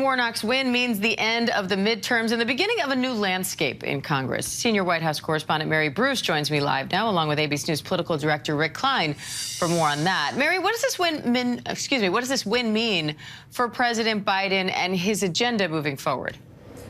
Warnock's win means the end of the midterms and the beginning of a new landscape in Congress. Senior White House correspondent Mary Bruce joins me live now, along with ABC News political director Rick Klein, for more on that. Mary, what does this win mean for President Biden and his agenda moving forward?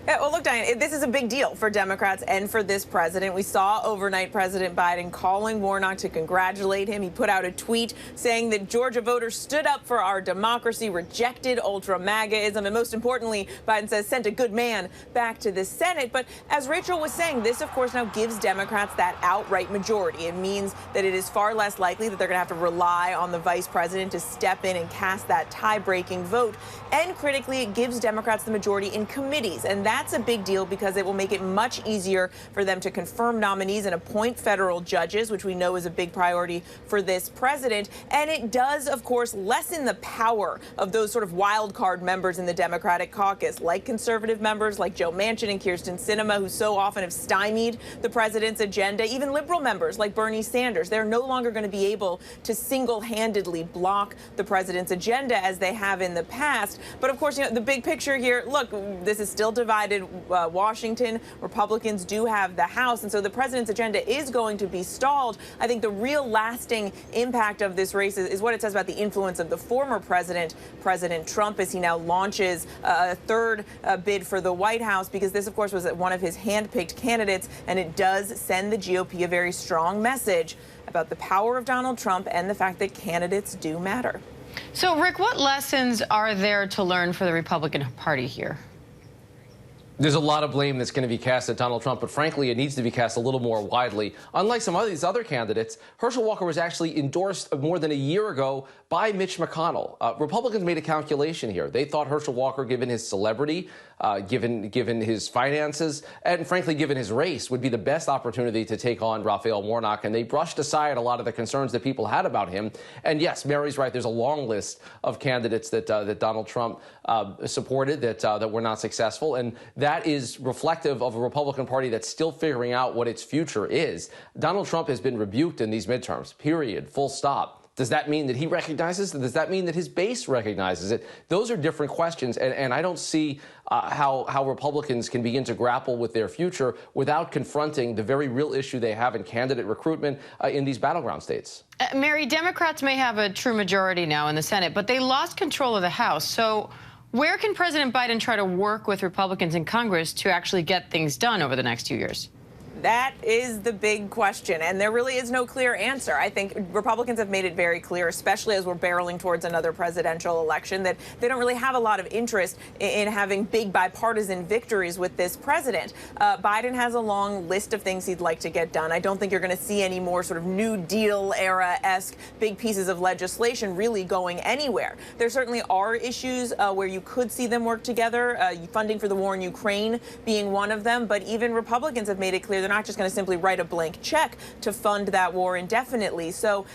Yeah, well, look, Diane, this is a big deal for Democrats and for this president. We saw overnight President Biden calling Warnock to congratulate him. He put out a tweet saying that Georgia voters stood up for our democracy, rejected ultra-MAGAism, and most importantly, Biden says, sent a good man back to the Senate. But as Rachel was saying, this, of course, now gives Democrats that outright majority. It means that it is far less likely that they're going to have to rely on the vice president to step in and cast that tie-breaking vote. And critically, it gives Democrats the majority in committees. And that's a big deal because it will make it much easier for them to confirm nominees and appoint federal judges, which we know is a big priority for this president. And it does, of course, lessen the power of those sort of wild card members in the Democratic caucus, like conservative members like Joe Manchin and Kyrsten Sinema, who so often have stymied the president's agenda. Even liberal members like Bernie Sanders, they're no longer going to be able to single-handedly block the president's agenda as they have in the past. But of course, you know, the big picture here, look, this is still divided. Washington, Republicans do have the House, and so the president's agenda is going to be stalled. I think the real lasting impact of this race is what it says about the influence of the former president, President Trump, as he now launches a third bid for the White House, because this, of course, was one of his hand-picked candidates, and it does send the GOP a very strong message about the power of Donald Trump and the fact that candidates do matter. So, Rick, what lessons are there to learn for the Republican Party here? There's a lot of blame that's going to be cast at Donald Trump, but frankly, it needs to be cast a little more widely. Unlike some of these other candidates, Herschel Walker was actually endorsed more than a year ago by Mitch McConnell. Republicans made a calculation here. They thought Herschel Walker, given his celebrity, given his finances, and frankly, given his race, would be the best opportunity to take on Raphael Warnock, and they brushed aside a lot of the concerns that people had about him. And yes, Mary's right. There's a long list of candidates that Donald Trump supported that were not successful, and that is reflective of a Republican Party that's still figuring out what its future is. Donald Trump has been rebuked in these midterms, period, full stop. Does that mean that he recognizes it? Does that mean that his base recognizes it? Those are different questions, and I don't see how Republicans can begin to grapple with their future without confronting the very real issue they have in candidate recruitment in these battleground states. Mary, Democrats may have a true majority now in the Senate, but they lost control of the House. So where can President Biden try to work with Republicans in Congress to actually get things done over the next 2 years? That is the big question, and there really is no clear answer. I think Republicans have made it very clear, especially as we're barreling towards another presidential election, that they don't really have a lot of interest in having big bipartisan victories with this president. Biden has a long list of things he'd like to get done. I don't think you're going to see any more sort of New Deal era-esque big pieces of legislation really going anywhere. There certainly are issues where you could see them work together, funding for the war in Ukraine being one of them, but even Republicans have made it clear they're not just going to simply write a blank check to fund that war indefinitely. So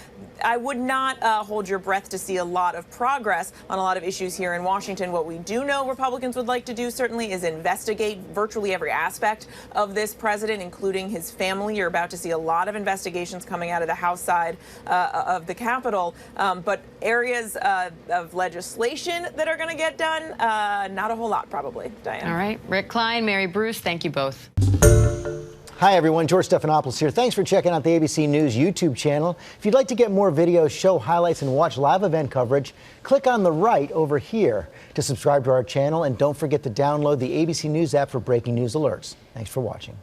I would not hold your breath to see a lot of progress on a lot of issues here in Washington. What we do know Republicans would like to do certainly is investigate virtually every aspect of this president, including his family. You're about to see a lot of investigations coming out of the House side of the Capitol. But areas of legislation that are going to get done, not a whole lot, probably, Diane. All right. Rick Klein, Mary Bruce, thank you both. Hi, everyone. George Stephanopoulos here. Thanks for checking out the ABC News YouTube channel. If you'd like to get more videos, show highlights, and watch live event coverage, click on the right over here to subscribe to our channel. And don't forget to download the ABC News app for breaking news alerts. Thanks for watching.